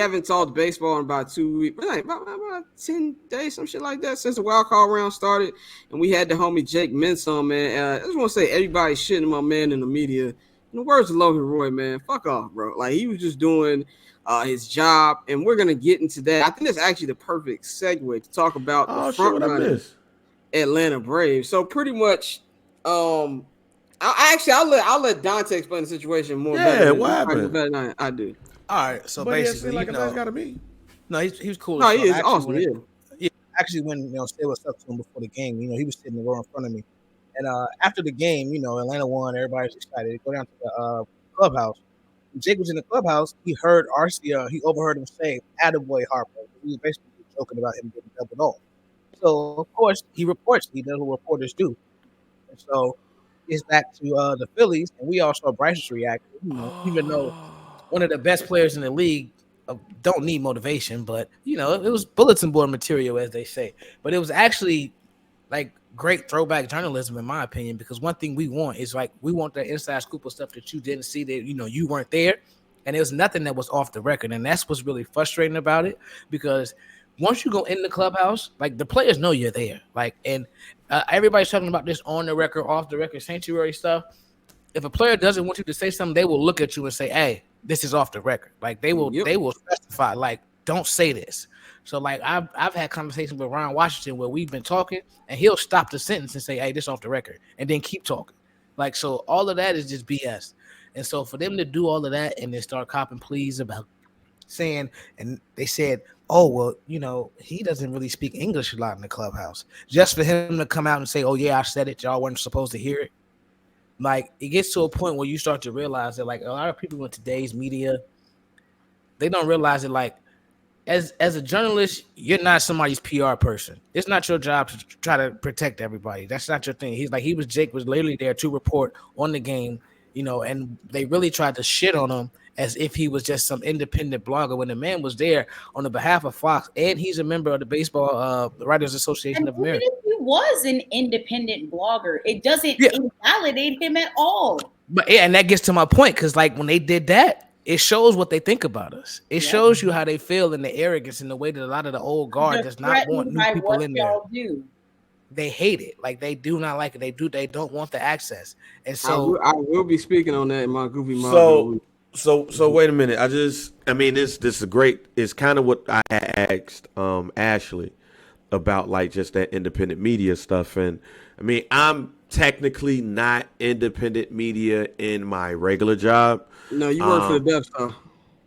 haven't talked baseball in about 2 weeks, like about 10 days, some shit like that, since the wild card round started. And we had the homie Jake Mintz on, man. I just want to say everybody's shitting my man in the media. In the words of Logan Roy, man, fuck off, bro. Like, he was just doing his job, and we're going to get into that. I think that's actually the perfect segue to talk about the front running Atlanta Braves. So pretty much, I'll let Dante explain the situation more. Yeah, what happened? Better than I do. All right, so basically, like a guy to me. No, he was cool. No, he is awesome. Actually, when say what's up to him before the game, he was sitting right in front of me, and after the game, Atlanta won. Everybody was excited. They go down to the clubhouse. When Jake was in the clubhouse. He heard Arcia. He overheard him say, "Attaboy Harper." He was basically joking about him getting doubled off. So of course he reports. He does what reporters do. And so it's back to the Phillies, and we all saw Bryce's reaction. Even though one of the best players in the league don't need motivation, but it was bulletin board material, as they say. But it was actually like great throwback journalism, in my opinion, because one thing we want is we want the inside scoop of stuff that you didn't see, that you weren't there, and there was nothing that was off the record, and that's what's really frustrating about it, because once you go in the clubhouse, the players know you're there, and everybody's talking about this on the record, off the record, sanctuary stuff. If a player doesn't want you to say something, they will look at you and say, "Hey, this is off the record." They will specify, don't say this. So I've had conversations with Ron Washington where we've been talking, and he'll stop the sentence and say, "Hey, this off the record," and then keep talking. So all of that is just BS. And so for them to do all of that and then start copping pleas about saying, and they said, "Oh, well, he doesn't really speak English a lot in the clubhouse," just for him to come out and say, "Oh yeah, I said it. Y'all weren't supposed to hear it." It gets to a point where you start to realize that a lot of people in today's media, they don't realize that as a journalist, you're not somebody's PR person. It's not your job to try to protect everybody. That's not your thing. Jake was literally there to report on the game, and they really tried to shit on him as if he was just some independent blogger, when the man was there on the behalf of Fox, and he's a member of the Baseball Writers Association of America. He was an independent blogger. It doesn't invalidate him at all. But and that gets to my point, because when they did that, it shows what they think about us. It shows you how they feel, and the arrogance, and the way that a lot of the old guard does not want new people in there. They hate it. They do not like it. They don't want the access. And so I will be speaking on that in my goofy mouth. So wait a minute. This is great. It's kind of what I asked Ashley about, just that independent media stuff. And I'm technically not independent media in my regular job. No, you work for the Death Star.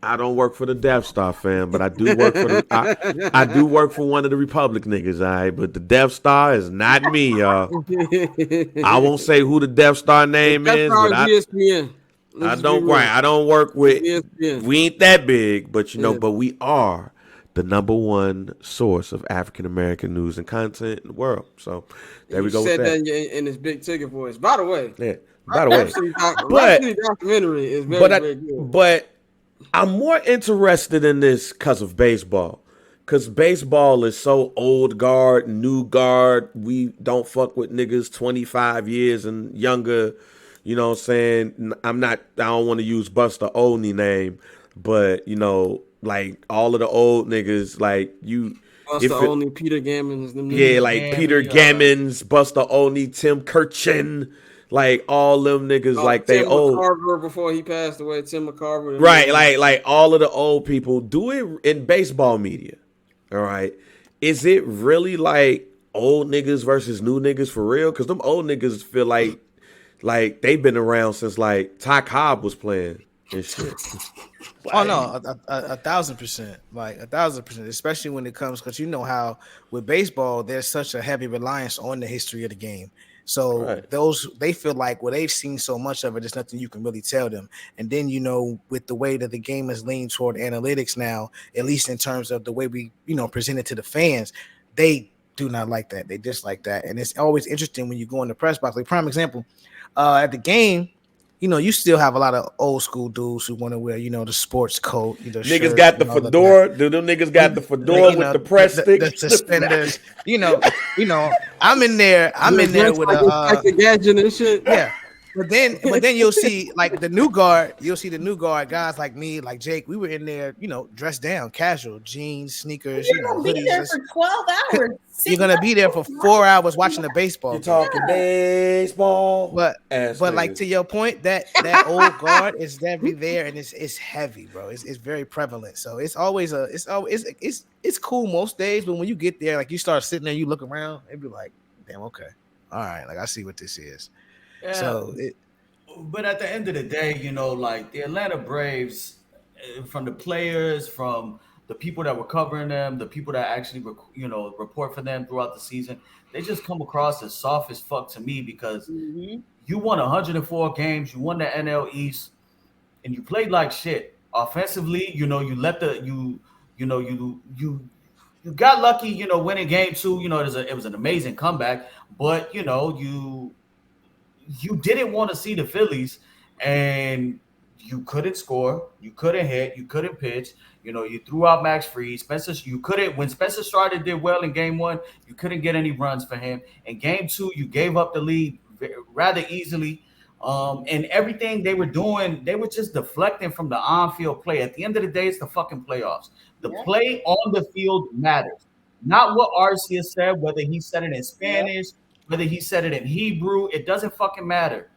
I don't work for the Death Star, fam, but I do work for I do work for one of the Republic niggas, all right? But the Death Star is not me, y'all. I won't say who the Death Star name is, but ESPN. I don't work with ESPN. We ain't that big, but but we are the number one source of African American news and content in the world. So there we go. Said with that in his big ticket voice. By the way, but documentary is very good. But I'm more interested in this because of baseball. Because baseball is so old guard, new guard. We don't fuck with niggas 25 years and younger. You know what I'm saying? I don't want to use Buster Olney name, but all of the old niggas, Buster Olney, Peter Gammons. Peter Gammons, Buster Olney, Tim Kirchin, all them niggas, they old. Tim McCarver before he passed away, Tim McCarver. Right, all of the old people do it in baseball media. All right. Is it really old niggas versus new niggas for real? Because them old niggas feel like they've been around since Ty Cobb was playing and shit. Oh no, 1,000%, 1,000%. Especially when it comes, because how with baseball there's such a heavy reliance on the history of the game. So they feel they've seen so much of it, there's nothing you can really tell them. And then with the way that the game is leaning toward analytics now, at least in terms of the way we present it to the fans, they do not like that. They dislike that, and it's always interesting when you go in the press box. Prime example. At the game, you still have a lot of old school dudes who want to wear, the sports coat. Niggas got the fedora. Do them niggas got the fedora with the press stick, the suspenders? I'm in there with a gadget and shit. Yeah, But then you'll see like the new guard. You'll see the new guard guys like me, like Jake. We were in there, dressed down, casual, jeans, sneakers, You're gonna be hoodies. there for 12 hours. You're gonna be there for 4 hours watching the baseball. You talking baseball, but like to your point, that old guard is definitely there, and it's heavy, bro. It's very prevalent. So it's always it's cool most days, but when you get there, like you start sitting there, you look around, it'd be like, damn, okay, all right, like I see what this is. Yeah. So but at the end of the day, like the Atlanta Braves, from the players, from the people that were covering them, the people that actually, report for them throughout the season, they just come across as soft as fuck to me because you won 104 games, you won the NL East, and you played like shit. Offensively, you got lucky, winning game 2. It was an amazing comeback, but you didn't want to see the Phillies, and you couldn't score, you couldn't hit, you couldn't pitch. You threw out Max Fried. When Spencer Strider did well in game 1, you couldn't get any runs for him. In game 2, you gave up the lead rather easily. And everything they were doing, they were just deflecting from the on-field play. At the end of the day, it's the fucking playoffs. The play on the field matters. Not what Arcia said, whether he said it in Spanish, whether he said it in Hebrew, it doesn't fucking matter.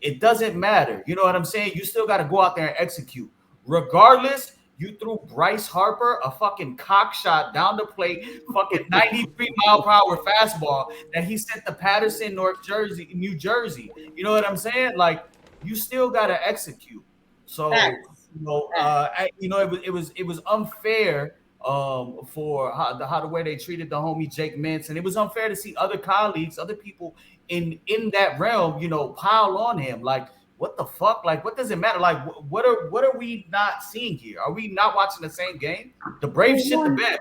It doesn't matter. You know what I'm saying? You still got to go out there and execute. Regardless, you threw Bryce Harper a fucking cock shot down the plate, fucking 93-mile-per-hour fastball that he sent to Patterson, New Jersey. You know what I'm saying? Like, you still got to execute. So, it was unfair for how the way they treated the homie Jake Mintz, and it was unfair to see other colleagues, other people in that realm, pile on him. Like, what the fuck? Like, what does it matter? Like, what are we not seeing here? Are we not watching the same game? The Braves shit the bed.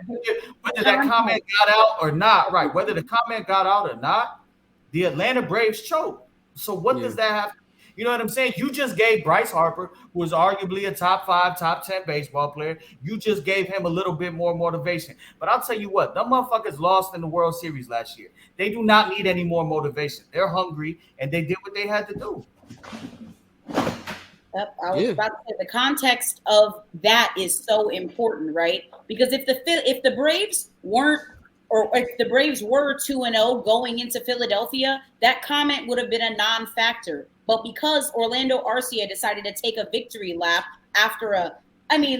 Whether that comment got out or not, right? Whether the comment got out or not, the Atlanta Braves choked. So what does that have? You know what I'm saying? You just gave Bryce Harper, who was arguably a top 5, top 10 baseball player, you just gave him a little bit more motivation. But I'll tell you what, them motherfuckers lost in the World Series last year. They do not need any more motivation. They're hungry, and they did what they had to do. I was about to say the context of that is so important, right? Because if the Braves weren't, or if the Braves were 2-0 going into Philadelphia, that comment would have been a non-factor. But because Orlando Arcia decided to take a victory lap after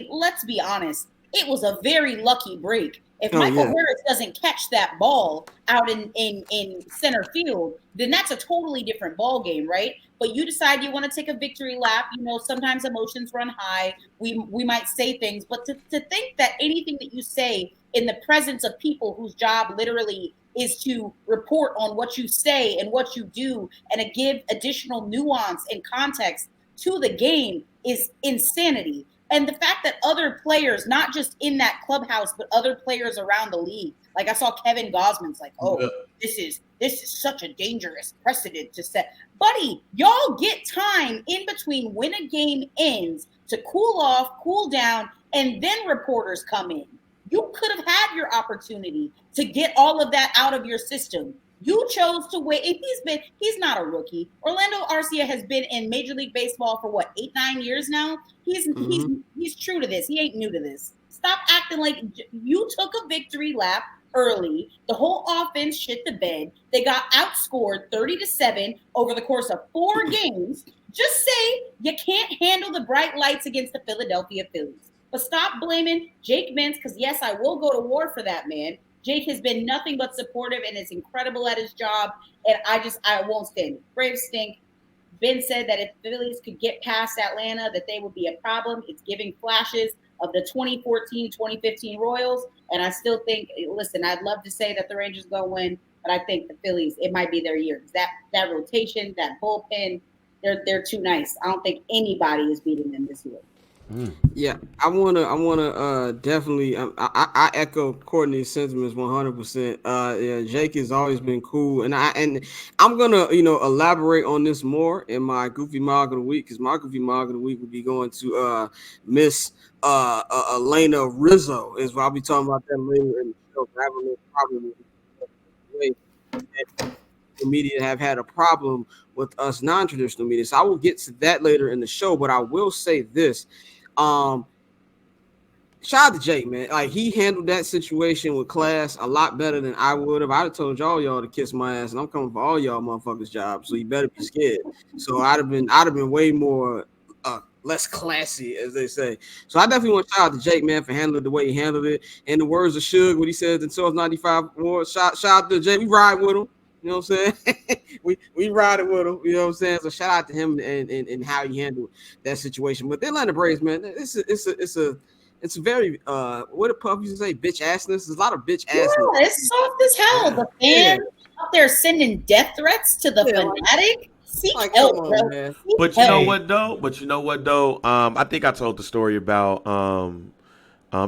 let's be honest, it was a very lucky break. If Michael Harris doesn't catch that ball out in center field, then that's a totally different ball game, right? But you decide you want to take a victory lap. Sometimes emotions run high. We might say things, but to think that anything that you say in the presence of people whose job literally is to report on what you say and what you do and to give additional nuance and context to the game is insanity. And the fact that other players, not just in that clubhouse, but other players around the league, like I saw Kevin Gosman's like, this is such a dangerous precedent to set. Buddy, y'all get time in between when a game ends to cool off, cool down, and then reporters come in. You could have had your opportunity to get all of that out of your system. You chose to wait. He's not a rookie. Orlando Arcia has been in Major League Baseball for 8-9 years now. He's true to this. He ain't new to this. Stop acting like you took a victory lap early. The whole offense shit the bed. They got outscored 30-7 over the course of 4 games. Just say you can't handle the bright lights against the Philadelphia Phillies. But stop blaming Jake Mintz, because yes, I will go to war for that man. Jake has been nothing but supportive and is incredible at his job, and I won't stand it. Braves stink. Ben said that if the Phillies could get past Atlanta, that they would be a problem. It's giving flashes of the 2014-2015 Royals, and I still think, listen, I'd love to say that the Rangers going to win, but I think the Phillies, it might be their year. That rotation, that bullpen, they're too nice. I don't think anybody is beating them this year. Yeah, I wanna definitely. I echo Courtney's sentiments 100%. Yeah, Jake has always been cool, and I'm gonna elaborate on this more in my Goofy Mog of the Week, because my Goofy Mog of the Week will be going to Miss Elena Rizzo. Is what I'll be talking about that later in the show. I have a little problem with traditional media have had a problem with us non-traditional media. So I will get to that later in the show, but I will say this. Shout out to Jake, man. Like, he handled that situation with class a lot better than I would have. I'd have told y'all to kiss my ass, and I'm coming for all y'all motherfuckers' jobs. So you better be scared. So I'd have been way more less classy, as they say. So I definitely want to shout out to Jake, man, for handling it the way he handled it. In the words of Suge, what he said in 1295 Awards, shout out to Jake. We ride with him. You know what I'm saying? we ride it with him. You know what I'm saying? So shout out to him and how he handled that situation. But the Atlanta Braves, man, it's a very what did Puff used to say? Bitch assness. There's a lot of bitch assness. Yeah, it's soft as hell. The fans out there sending death threats to the fanatic. Seek help, bro. Man. But you know what though? I think I told the story about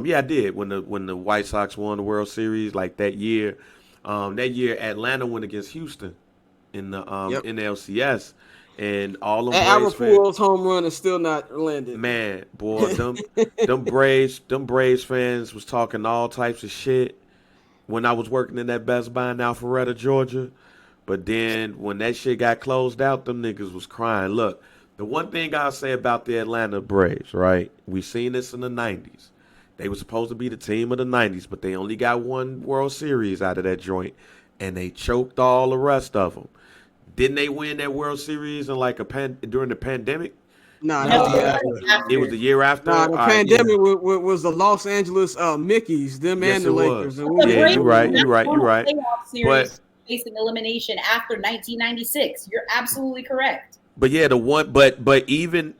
yeah, I did when the White Sox won the World Series like that year. That year Atlanta went against Houston in the NLCS. And all them Braves fans, home run is still not landed. Man, boy, them Braves fans was talking all types of shit when I was working in that Best Buy in Alpharetta, Georgia. But then when that shit got closed out, them niggas was crying. Look, the one thing I'll say about the Atlanta Braves, right? We seen this in the 90s. They were supposed to be the team of the 90s, but they only got one World Series out of that joint, and they choked all the rest of them. Didn't they win that World Series in like during the pandemic? No, it was the year after. No, the pandemic was the Los Angeles Mickeys, them and the Lakers. Yeah, you're right. But facing elimination after 1996, you're absolutely correct. But yeah, even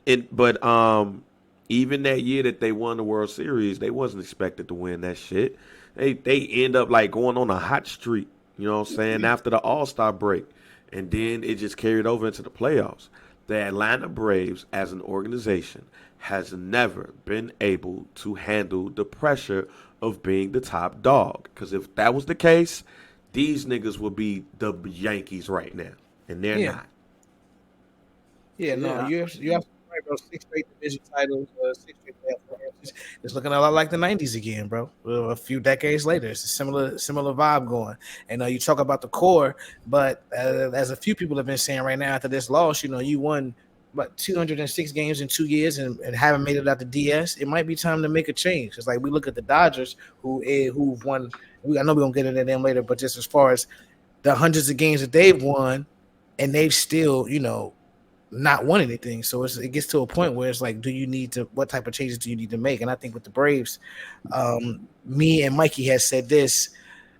that year that they won the World Series, they wasn't expected to win that shit. They end up like going on a hot streak. You know what I'm saying? After the All-Star break. And then it just carried over into the playoffs. The Atlanta Braves, as an organization, has never been able to handle the pressure of being the top dog. Because if that was the case, these niggas would be the Yankees right now. And they're not. Yeah, no, you have right, bro. 6 straight division titles, 6 straight playoffs. It's looking a lot like the 90s again, bro. A few decades later, it's a similar vibe going. And you talk about the core, but as a few people have been saying right now after this loss, you won about 206 games in 2 years and haven't made it out the DS. It might be time to make a change. It's like we look at the Dodgers who've won. I know we're gonna get into them later, but just as far as the hundreds of games that they've won, and they've still, not won anything. So it gets to a point where it's like, what type of changes do you need to make? And I think with the Braves, me and Mikey has said this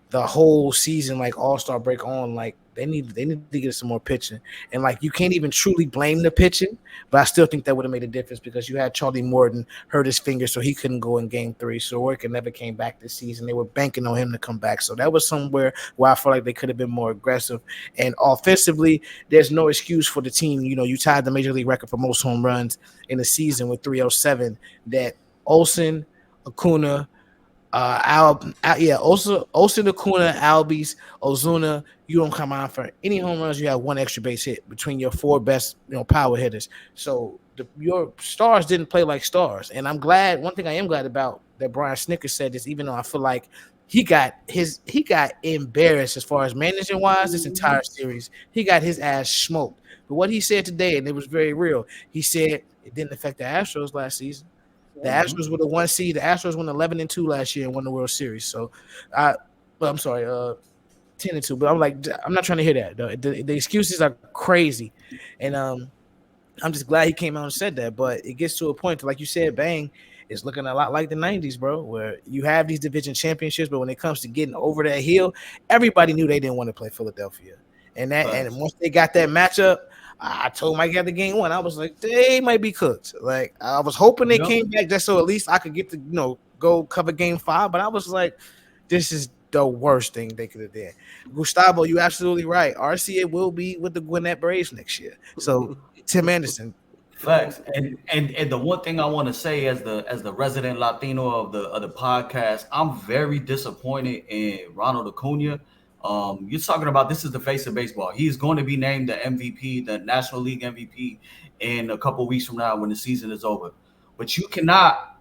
the whole season, like All-Star break on, like they need to get some more pitching. And like you can't even truly blame the pitching, but I still think that would have made a difference because you had Charlie Morton hurt his finger, so he couldn't go in Game 3. So Soroka never came back this season. They were banking on him to come back. So that was somewhere where I felt like they could have been more aggressive. And offensively, there's no excuse for the team. You tied the major league record for most home runs in the season with 307. That Olsen, Acuna, Olsen, Acuna, Albies, Ozuna, you don't come out for any home runs. You have one extra base hit between your 4 best, power hitters. So your stars didn't play like stars. And I'm glad. One thing I am glad about that Brian Snickers said this, even though I feel like he got embarrassed as far as managing wise this entire series. He got his ass smoked. But what he said today, and it was very real, he said it didn't affect the Astros last season. The Astros were the 1 seed. The Astros won 11-2 last year and won the World Series. So, I'm sorry, 10-2. But I'm not trying to hear that. The excuses are crazy, and I'm just glad he came out and said that. But it gets to a point, like you said, Bang, it's looking a lot like the 90s, bro, where you have these division championships, but when it comes to getting over that hill, everybody knew they didn't want to play Philadelphia, and once they got that matchup. I told Mike after Game 1, I was like, they might be cooked. Like I was hoping they came back just so at least I could get to go cover Game 5. But I was like, this is the worst thing they could have done. Gustavo, you absolutely right. RCA will be with the Gwinnett Braves next year. So Tim Anderson. Facts. And the one thing I want to say as the resident Latino of the podcast, I'm very disappointed in Ronald Acuna. You're talking about this is the face of baseball. He is going to be named the MVP, the National League MVP, in a couple of weeks from now when the season is over. But you cannot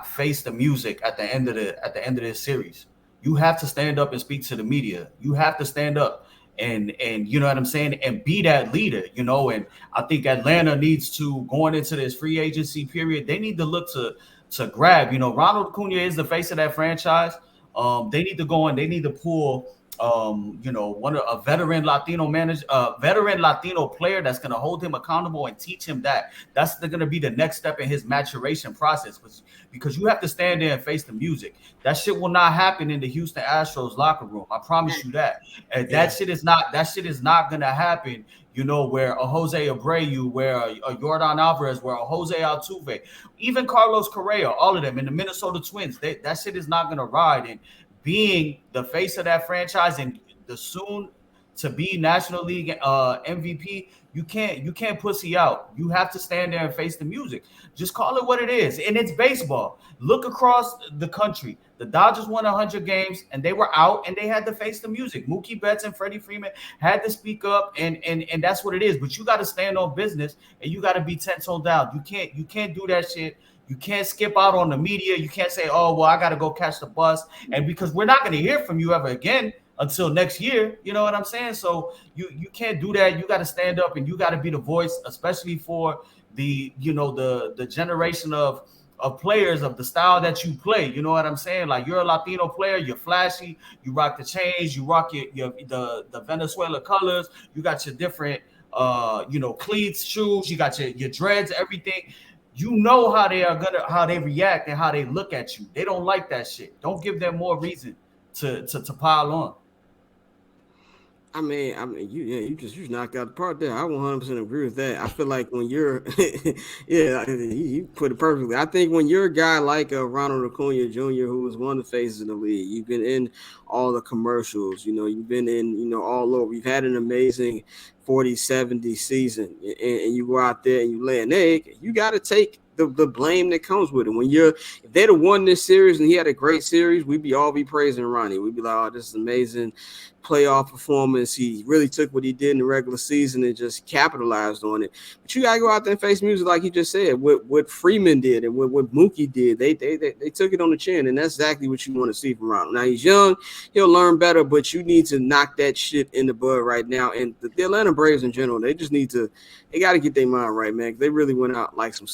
face the music at the end of this series. You have to stand up and speak to the media. You have to stand up. and you know what I'm saying, and be that leader, you know. And I think Atlanta needs to, going into this free agency period, they need to look to grab, you know, Ronald Acuna is the face of that franchise. They need to go and they need to pull you know, a veteran Latino manager, veteran Latino player that's going to hold him accountable and teach him that. That's going to be the next step in his maturation process, because you have to stand there and face the music. That shit will not happen in the Houston Astros locker room. I promise you that. And that shit is not going to happen. You know, where a Jose Abreu, where a Yordan Alvarez, where a Jose Altuve, even Carlos Correa, all of them in the Minnesota Twins, that shit is not going to ride. And being the face of that franchise and the soon to be National League MVP, you can't pussy out. You have to stand there and face the music. Just call it what it is. And it's baseball. Look across the country. The Dodgers won 100 games and they were out and they had to face the music. Mookie Betts and Freddie Freeman had to speak up, and that's what it is. But you got to stand on business and you got to be 10 toes down. You can't do that shit. You can't skip out on the media. You can't say, oh, well, I got to go catch the bus. And because we're not going to hear from you ever again until next year. You know what I'm saying? So you can't do that. You got to stand up and you got to be the voice, especially for the, you know, the generation of players of the style that you play. You know what I'm saying? Like, you're a Latino player, you're flashy, you rock the chains, you rock the Venezuela colors, you got your different you know, cleats, shoes, you got your dreads, everything. You know how they react and how they look at you. They don't like that shit. Don't give them more reason to pile on. I mean, you just knocked out the part there. I 100% agree with that. I feel like when you're, yeah, you put it perfectly. I think when you're a guy like Ronald Acuna Jr., who was one of the faces of the league, you've been in all the commercials, you know, you've been in, you know, all over. You've had an amazing 40-70 season, and you go out there and you lay an egg. You got to take the blame that comes with it. When if they'd have won this series and he had a great series, we'd be praising Ronnie. We'd be like, oh, this is amazing playoff performance. He really took what he did in the regular season and just capitalized on it. But you gotta go out there and face music, like he just said. What Freeman did and what Mookie did, they took it on the chin, and that's exactly what you want to see from Ronald. Now he's young, he'll learn better, but you need to knock that shit in the bud right now. And the Atlanta Braves in general, they got to get their mind right, man. They really went out like some